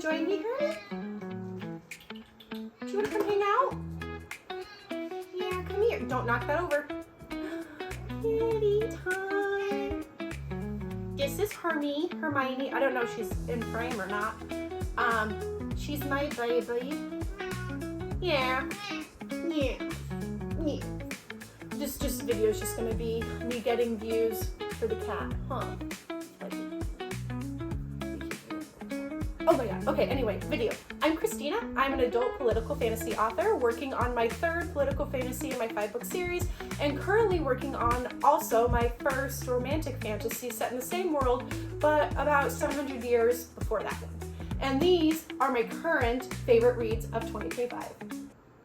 join me, girlie? Do you want to come hang out? Yeah, come here. Don't knock that over. Kitty time. This is Hermione. I don't know if she's in frame or not. She's my baby. Yeah. This video is just gonna be me getting views for the cat, huh? Oh my god. Okay, anyway, video. I'm Christina. I'm an adult political fantasy author working on my third political fantasy in my 5-book series, and currently working on also my first romantic fantasy set in the same world, but about 700 years before that one. And these are my current favorite reads of 2025.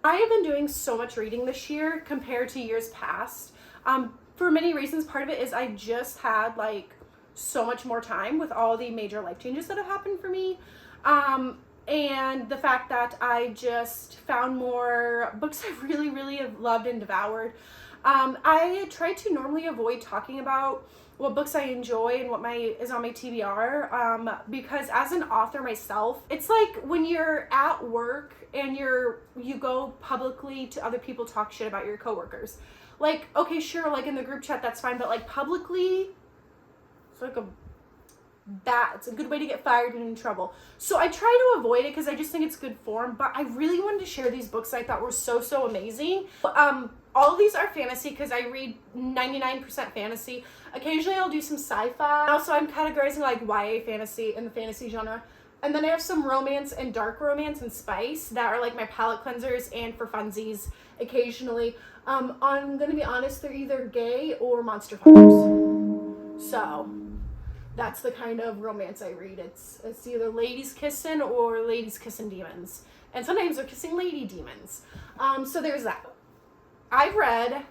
I have been doing so much reading this year compared to years past. For many reasons. Part of it is I just had like so much more time with all the major life changes that have happened for me. And the fact that I just found more books I really have loved and devoured. I try to normally avoid talking about what books I enjoy and what is on my TBR, because as an author myself, it's like when you're at work and you go publicly to other people talk shit about your coworkers. Like, okay, sure, like in the group chat, that's fine, but like publicly, it's like it's a good way to get fired and in trouble. So I try to avoid it because I just think it's good form, but I really wanted to share these books I thought were so amazing. All of these are fantasy because I read 99% fantasy. Occasionally I'll do some sci-fi. Also, I'm categorizing like YA fantasy in the fantasy genre. And then I have some romance and dark romance and spice that are like my palate cleansers and for funsies occasionally. I'm gonna be honest, they're either gay or monster fuckers. So that's the kind of romance I read. It's either ladies kissing or ladies kissing demons. And sometimes they're kissing lady demons. So there's that. I've read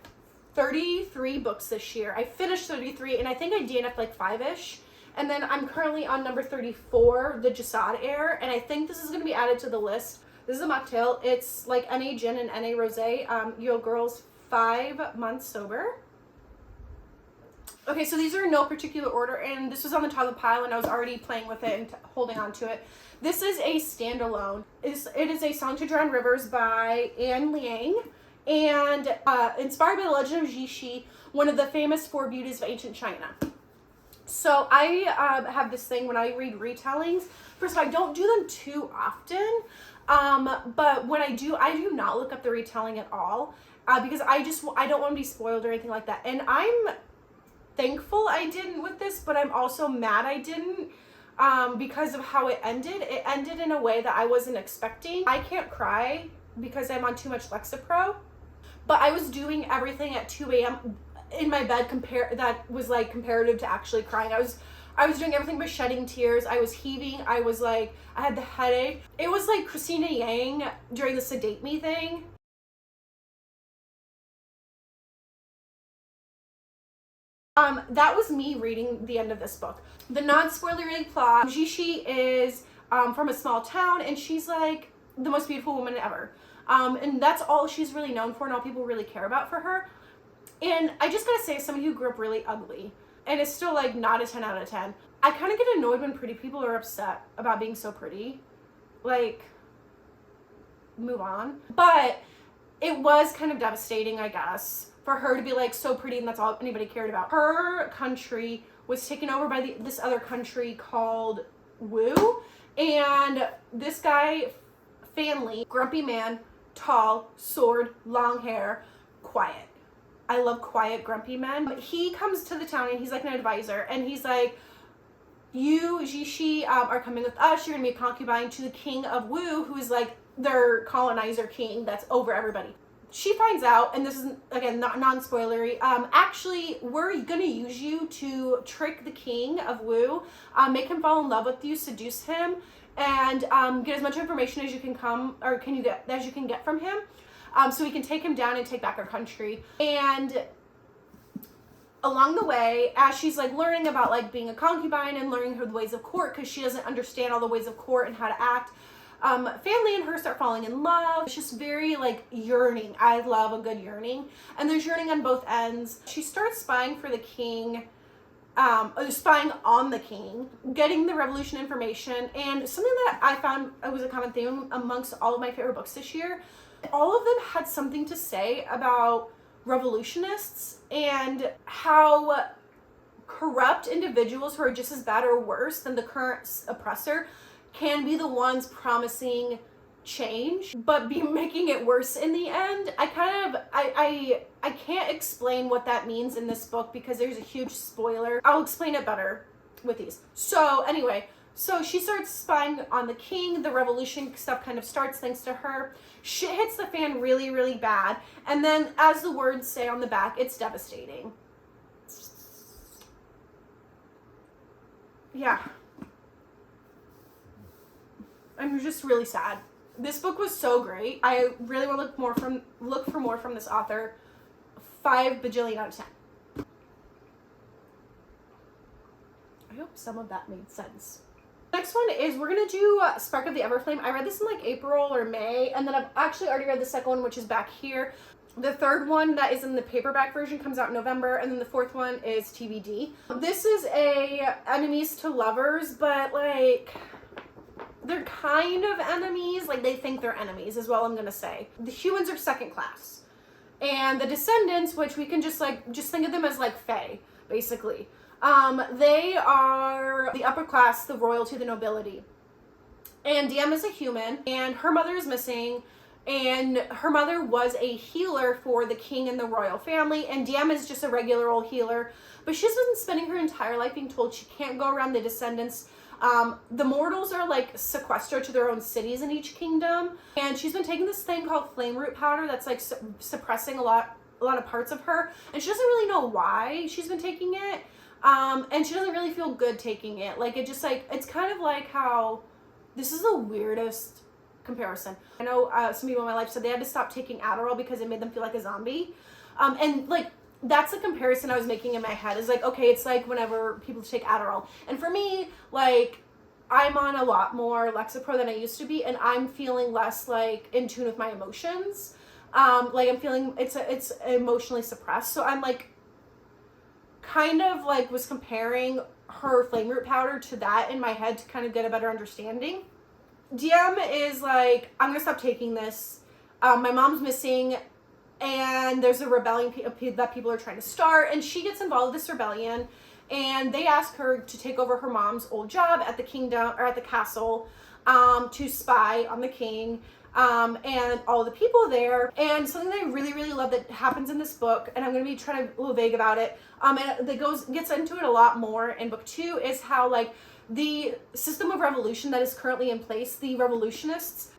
33 books this year. I finished 33 and I think I DNF'd like 5-ish. And then I'm currently on number 34, the Jasad Heir, and I think this is going to be added to the list. This is a mocktail. It's like NA Gin and NA Rosé. Yo Girls 5 months sober. Okay, so these are in no particular order, and this was on the top of the pile, and I was already playing with it and holding on to it. This is a standalone. It is A Song to Drown Rivers by Anne Liang, and inspired by the legend of Jixi, one of the famous 4 beauties of ancient China. So I have this thing when I read retellings. First of all, I don't do them too often, but when I do not look up the retelling at all, because I don't want to be spoiled or anything like that. And I'm thankful I didn't with this, but I'm also mad I didn't, because of how it ended. It ended in a way that I wasn't expecting. I can't cry because I'm on too much Lexapro, but I was doing everything at 2 a.m. in my bed that was like comparative to actually crying. I was doing everything but shedding tears. I was heaving. I was like, I had the headache. It was like Christina Yang during the sedate me thing. That was me reading the end of this book. The non-spoilery plot, Jixi is from a small town, and she's like the most beautiful woman ever. And that's all she's really known for and all people really care about for her. And I just gotta say, as somebody who grew up really ugly and is still like not a 10 out of 10, I kind of get annoyed when pretty people are upset about being so pretty. Like, move on. But it was kind of devastating, I guess, for her to be like so pretty and that's all anybody cared about. Her country was taken over by this other country called Wu, and this guy, Fanli, grumpy man, tall, sword, long hair, quiet. I love quiet, grumpy men. He comes to the town and he's like an advisor, and he's like, you, Jixi, are coming with us. You're gonna be a concubine to the king of Wu, who is like their colonizer king that's over everybody. She finds out, and this is, again, not non-spoilery, actually, we're gonna use you to trick the king of Wu, make him fall in love with you, seduce him, and get as much information as you can get from him. So we can take him down and take back our country. And along the way, as she's like learning about like being a concubine and learning the ways of court, because she doesn't understand all the ways of court and how to act, Fanli and her start falling in love. It's just very like yearning. I love a good yearning. And there's yearning on both ends. She starts spying for the king spying on the king, getting the revolution information, and something that I found was a common theme amongst all of my favorite books this year. All of them had something to say about revolutionists and how corrupt individuals who are just as bad or worse than the current oppressor can be the ones promising change but be making it worse in the end. I can't explain what that means in this book because there's a huge spoiler. I'll explain it better with these. So anyway, so she starts spying on the king. The revolution stuff kind of starts thanks to her. Shit hits the fan really, really bad, and then as the words say on the back, it's devastating. Yeah, I'm just really sad. This book was so great. I really will look for more from this author. 5 bajillion out of 10. I hope some of that made sense. Next one is we're gonna do Spark of the Everflame. I read this in like April or May, and then I've actually already read the second one, which is back here. The third one that is in the paperback version comes out in November, and then the fourth one is TBD. This is a enemies to lovers, but like they're kind of enemies. Like they think they're enemies is what I'm gonna say. The humans are second class, and the descendants, which we can just think of them as like Fave, basically. They are the upper class, the royalty, the nobility. And DM is a human, and her mother is missing, and her mother was a healer for the king and the royal family, and DM is just a regular old healer, but she's been spending her entire life being told she can't go around the descendants. The mortals are like sequestered to their own cities in each kingdom, and she's been taking this thing called flame root powder that's like suppressing a lot of parts of her, and she doesn't really know why she's been taking it. And she doesn't really feel good taking it. Like, it just, like, it's kind of like how, this is the weirdest comparison. I know some people in my life said they had to stop taking Adderall because it made them feel like a zombie. And, like, that's the comparison I was making in my head. Is like, okay, it's like whenever people take Adderall. And for me, like, I'm on a lot more Lexapro than I used to be, and I'm feeling less, like, in tune with my emotions. Like, I'm feeling, it's emotionally suppressed. So I'm, like, kind of like was comparing her flame root powder to that in my head to kind of get a better understanding. DM is like, I'm gonna stop taking this. My mom's missing, and there's a rebellion that people are trying to start, and she gets involved in this rebellion, and they ask her to take over her mom's old job at the kingdom or at the castle, to spy on the king. And all the people there, and something that I really, really love that happens in this book, and I'm going to be trying to be a little vague about it, and that gets into it a lot more in book 2, is how, like, the system of revolution that is currently in place, the revolutionists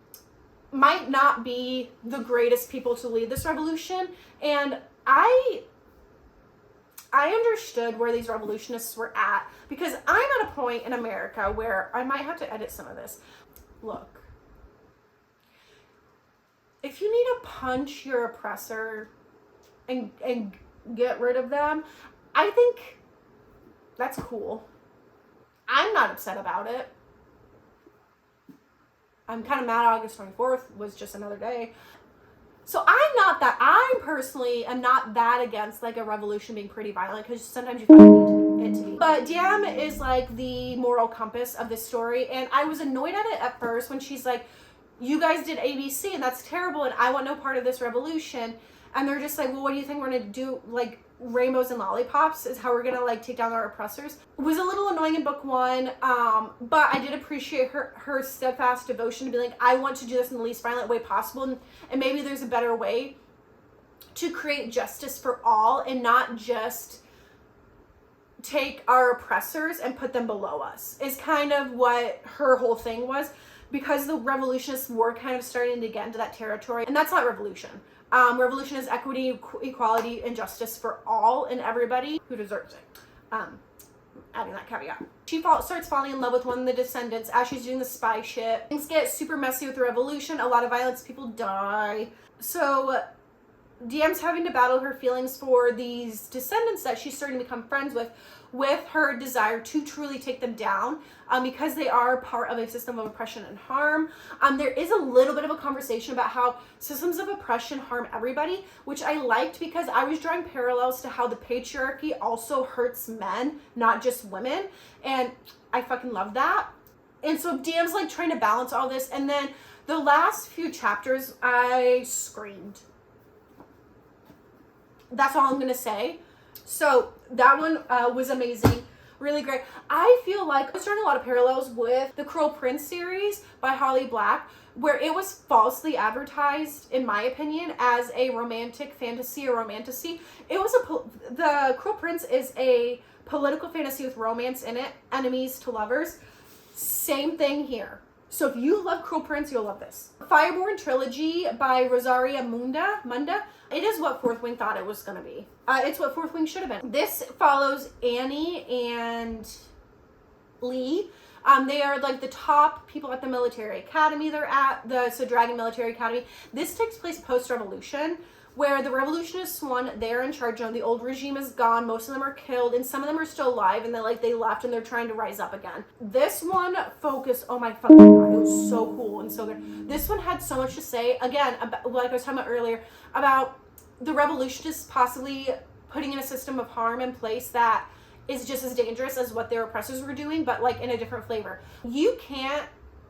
might not be the greatest people to lead this revolution, and I understood where these revolutionists were at, because I'm at a point in America where I might have to edit some of this. Look. If you need to punch your oppressor and get rid of them, I think that's cool. I'm not upset about it. I'm kind of mad August 24th was just another day. So I personally am not that against like a revolution being pretty violent, because sometimes you find it to be. But DM is like the moral compass of this story, and I was annoyed at it at first when she's like, you guys did ABC and that's terrible and I want no part of this revolution. And they're just like, well, what do you think we're gonna do? Like, rainbows and lollipops is how we're gonna like take down our oppressors. It was a little annoying in book 1, but I did appreciate her steadfast devotion to be like, I want to do this in the least violent way possible, and maybe there's a better way to create justice for all and not just take our oppressors and put them below us, is kind of what her whole thing was. Because the revolutionists were kind of starting to get into that territory. And that's not revolution. Revolution is equity, equality, and justice for all and everybody who deserves it. Adding that caveat. She starts falling in love with one of the descendants as she's doing the spy shit. Things get super messy with the revolution. A lot of violence, people die. So DM's having to battle her feelings for these descendants that she's starting to become friends with her desire to truly take them down, because they are part of a system of oppression and harm. There is a little bit of a conversation about how systems of oppression harm everybody, which I liked because I was drawing parallels to how the patriarchy also hurts men, not just women, and I fucking love that. And so DM's like trying to balance all this, and then the last few chapters, I screamed. That's all I'm gonna say. So that one was amazing, really great. I feel like I was drawing a lot of parallels with the Cruel Prince series by Holly Black, where it was falsely advertised, in my opinion, as a romantic fantasy or romantasy. It was the Cruel Prince is a political fantasy with romance in it, enemies to lovers. Same thing here. So if you love Cruel Prince, you'll love this. Fireborne trilogy by Rosaria Munda. It is what Fourth Wing thought it was going to be. It's what Fourth Wing should have been. This follows Annie and Lee. They are like the top people at the military academy. They're at the Dragon Military Academy. This takes place post-revolution, where the revolutionists won. They're in charge. The old regime is gone. Most of them are killed, and some of them are still alive, and they left, and they're trying to rise up again. This one focused, oh my fucking god, it was so cool and so good. This one had so much to say, again, about, like I was talking about earlier, about the revolutionists possibly putting in a system of harm in place that is just as dangerous as what their oppressors were doing, but like in a different flavor. You can't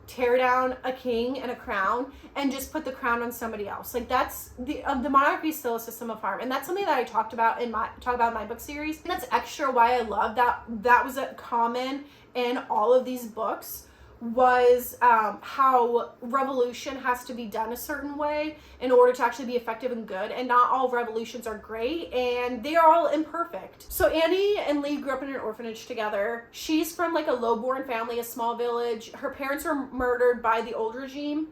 tear down a king and a crown and just put the crown on somebody else. Like that's the monarchy is still a system of harm, and that's something that I talk about in my book series. And that's extra why I love that was a common in all of these books, was how revolution has to be done a certain way in order to actually be effective and good, and not all revolutions are great, and they are all imperfect. So Annie and Lee grew up in an orphanage together. She's from like a low-born family, a small village. Her parents were murdered by the old regime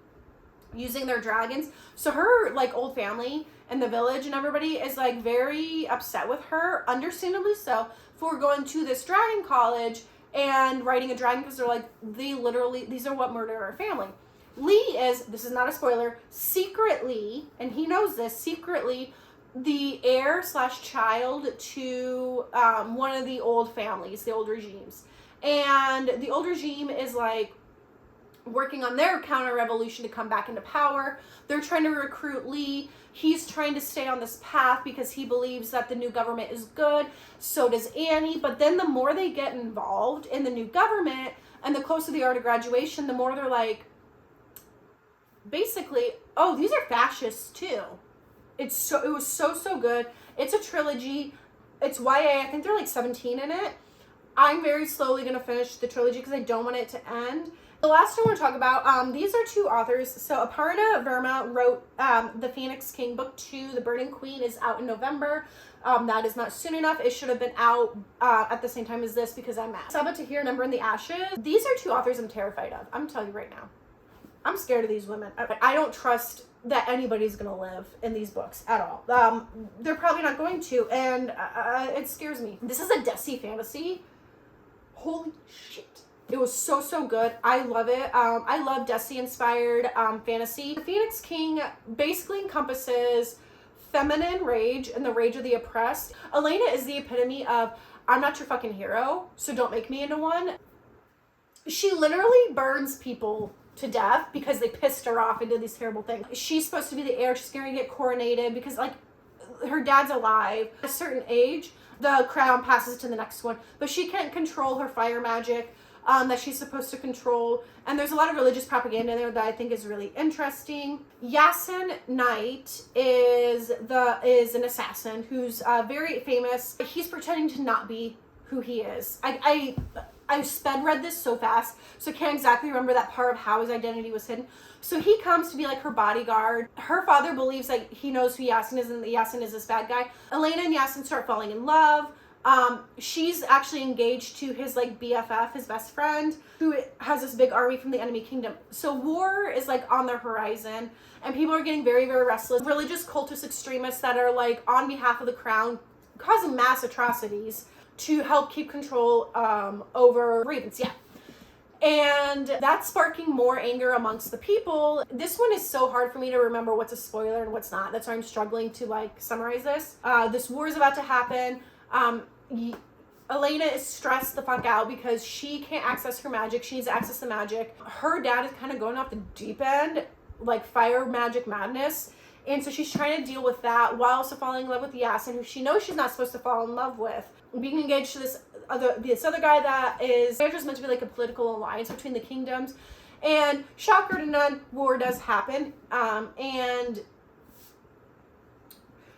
using their dragons. So her like old family and the village and everybody is like very upset with her, understandably so, for going to this dragon college and writing a dragon, because they're like, these are what murdered our family. Lee is, this is not a spoiler, secretly, and he knows this, secretly the heir / child to one of the old families, the old regimes. And the old regime is like working on their counter-revolution to come back into power. They're trying to recruit Lee. He's trying to stay on this path because he believes that the new government is good. So does Annie. But then the more they get involved in the new government and the closer they are to graduation, the more they're like, basically, oh, these are fascists too. It was so good. It's a trilogy. It's YA. I think they're like 17 in it. I'm very slowly going to finish the trilogy because I don't want it to end. The last one I want to talk about, these are two authors. So Aparna Verma wrote The Phoenix King Book 2. The Burning Queen is out in November. That is not soon enough. It should have been out at the same time as this because I'm mad. Sabbath Tahir, Ember in the Ashes. These are two authors I'm terrified of. I'm telling you right now. I'm scared of these women. I don't trust that anybody's going to live in these books at all. They're probably not going to, and it scares me. This is a Desi fantasy. Holy shit. It was so good. I love it. I love Desi-inspired fantasy. The Phoenix King basically encompasses feminine rage and the rage of the oppressed. Elena is the epitome of, I'm not your fucking hero, so don't make me into one. She literally burns people to death because they pissed her off and did these terrible things. She's supposed to be the heir. She's going to get coronated because, like, her dad's alive. At a certain age, the crown passes to the next one, but she can't control her fire magic that she's supposed to control. And there's a lot of religious propaganda in there that I think is really interesting. Yasin Knight is an assassin who's very famous. He's pretending to not be who he is. I sped read this so fast, so I can't exactly remember that part of how his identity was hidden. So he comes to be like her bodyguard. Her father believes like he knows who Yasin is and that Yasin is this bad guy. Elena and Yasin start falling in love. She's actually engaged to his like BFF, his best friend, who has this big army from the enemy kingdom. So war is like on the horizon, and people are getting very, very restless. Religious cultist extremists that are like on behalf of the crown, causing mass atrocities to help keep control over ravens. Yeah. And that's sparking more anger amongst the people. This one is so hard for me to remember what's a spoiler and what's not. That's why I'm struggling to like summarize this. This war is about to happen. Elena is stressed the fuck out because she can't access her magic. She needs to access the magic. Her dad is kind of going off the deep end, like fire magic madness. And so she's trying to deal with that while also falling in love with Yasin, who she knows she's not supposed to fall in love with. Being engaged to this other guy that is just meant to be like a political alliance between the kingdoms. And shocker to none, war does happen. And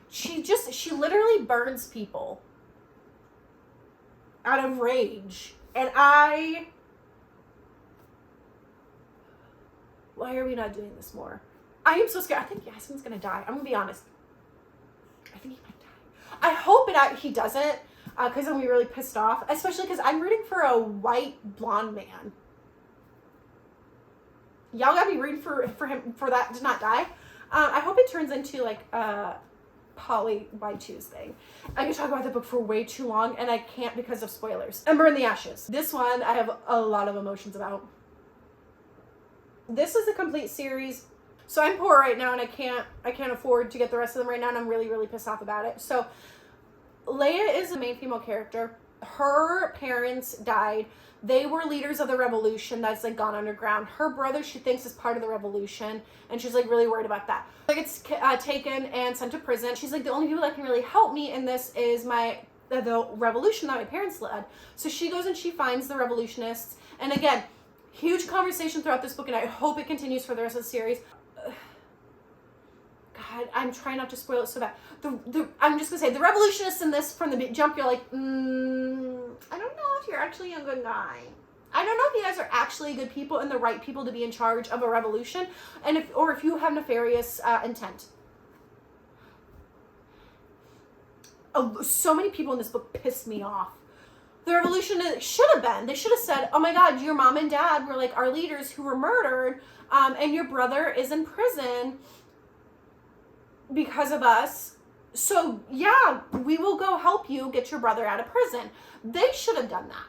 she literally burns people out of rage. And why are we not doing this more? I am so scared. I think Yasin's gonna die. I'm gonna be honest. I think he might die. I hope he doesn't, because I'm gonna be really pissed off. Especially because I'm rooting for a white blonde man. Y'all gotta be rooting for him for that to not die. I hope it turns into like a Polly Y2's thing. I could talk about the book for way too long, and I can't because of spoilers. Ember in the Ashes. This one I have a lot of emotions about. This is a complete series. So I'm poor right now, and I can't afford to get the rest of them right now, and I'm really, really pissed off about it. So Leia is the main female character. Her parents died. They were leaders of the revolution that's like gone underground. Her brother, she thinks, is part of the revolution, and she's like really worried about that. Like gets taken and sent to prison. She's like, the only people that can really help me in this is the revolution that my parents led. So she goes and she finds the revolutionists, and again, huge conversation throughout this book, and I hope it continues for the rest of the series. God, I'm trying not to spoil it so bad. I'm just gonna say the revolutionists in this from the jump, you're like, I don't know if you're actually a good guy. I don't know if you guys are actually good people and the right people to be in charge of a revolution, and if you have nefarious intent. So many people in this book pissed me off. The revolution should have been. They should have said, oh my God, your mom and dad were like our leaders who were murdered, and your brother is in prison because of us. So yeah, we will go help you get your brother out of prison. They should have done that.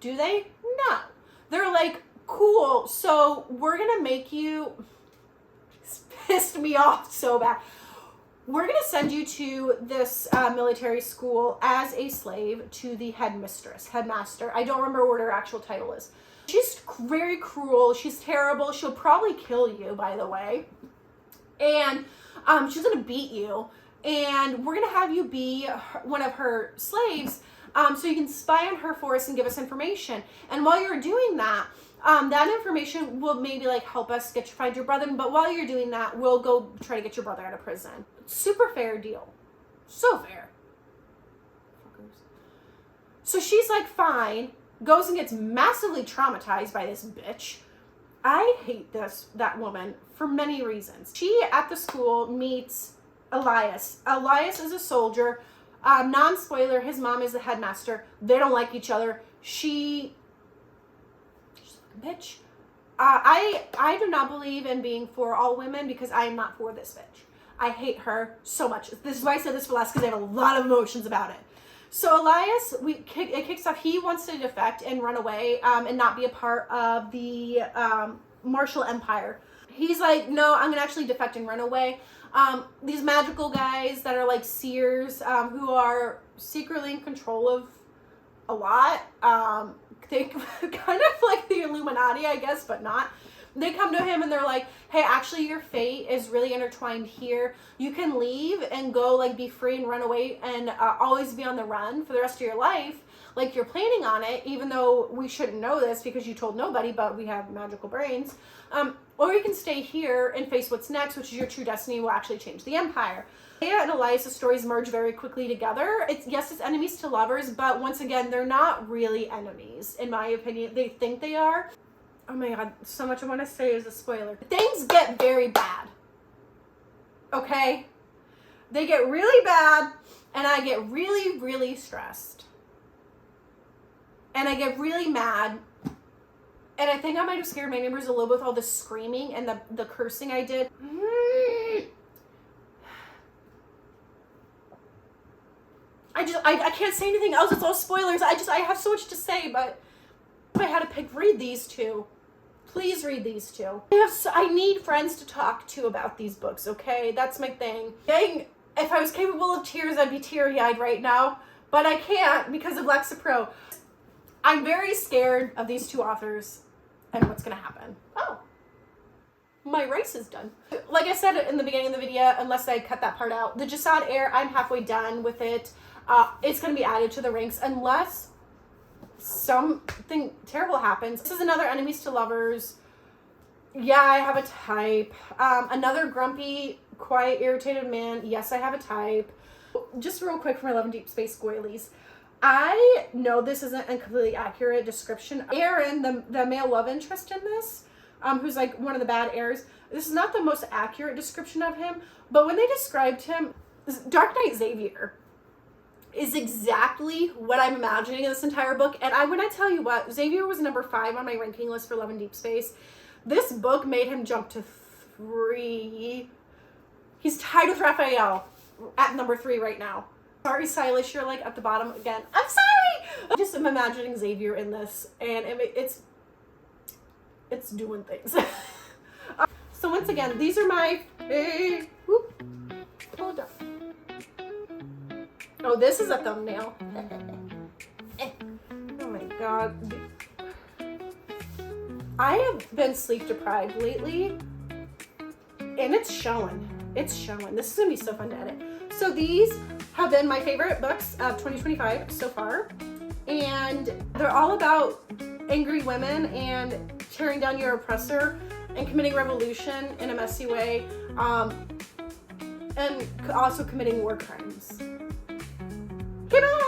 Do they? No. They're like, cool, so we're going to make you... This pissed me off so bad. We're going to send you to this military school as a slave to the headmaster. I don't remember what her actual title is. She's very cruel. She's terrible. She'll probably kill you, by the way. And she's going to beat you. And we're going to have you be one of her slaves so you can spy on her for us and give us information. And while you're doing that, that information will maybe like help us find your brother. But while you're doing that, we'll go try to get your brother out of prison. Super fair deal. So fair. So she's like, fine. Goes and gets massively traumatized by this bitch. I hate that woman for many reasons. She, at the school, meets Elias. Elias is a soldier. Non-spoiler, his mom is the headmaster. They don't like each other. She's a bitch. I do not believe in being for all women because I am not for this bitch. I hate her so much. This is why I said this for last, because I have a lot of emotions about it. So Elias, it kicks off. He wants to defect and run away and not be a part of the Martial Empire. He's like, no, I'm going to actually defect and run away. These magical guys that are like seers who are secretly in control of a lot. They kind of like the Illuminati, I guess, but not. They come to him and they're like, hey, actually your fate is really intertwined here. You can leave and go like be free and run away and always be on the run for the rest of your life. Like you're planning on it, even though we shouldn't know this because you told nobody, but we have magical brains. Or you can stay here and face what's next, which is your true destiny will actually change the empire. Leia and Elias' stories merge very quickly together. It's enemies to lovers, but once again, they're not really enemies, in my opinion. They think they are. Oh my God, so much I want to say is a spoiler. Things get very bad. Okay? They get really bad, and I get really, really stressed. And I get really mad. And I think I might have scared my neighbors a little with all the screaming and the cursing I did. I can't say anything else. It's all spoilers. I have so much to say, but If I had to pick, read these two. Please read these two. I need friends to talk to about these books, okay? That's my thing. Dang, if I was capable of tears, I'd be teary-eyed right now, but I can't because of Lexapro. I'm very scared of these two authors and what's gonna happen. Oh, my rice is done. Like I said in the beginning of the video, unless I cut that part out, the Jasad Air, I'm halfway done with it. It's gonna be added to the ranks unless something terrible happens. This is another enemies to lovers. Yeah, I have a type. Another grumpy, quiet, irritated man. Yes, I have a type. Just real quick for my Love and Deep Space Goilies. I know this isn't a completely accurate description. Aaron, the male love interest in this, who's like one of the bad heirs, this is not the most accurate description of him, but when they described him, Dark Knight Xavier is exactly what I'm imagining in this entire book. And when I tell you what, Xavier was number 5 on my ranking list for Love and Deep Space. This book made him jump to 3. He's tied with Raphael at number 3 right now. Sorry, Silas, you're like at the bottom again. I'm sorry! I just am imagining Xavier in this, and it's doing things. So once again, these are my... Hold up. Oh, this is a thumbnail. Oh my god. I have been sleep deprived lately, and it's showing. It's showing. This is gonna be so fun to edit. So these have been my favorite books of 2025 so far, and they're all about angry women and tearing down your oppressor and committing revolution in a messy way, and also committing war crimes. Goodbye!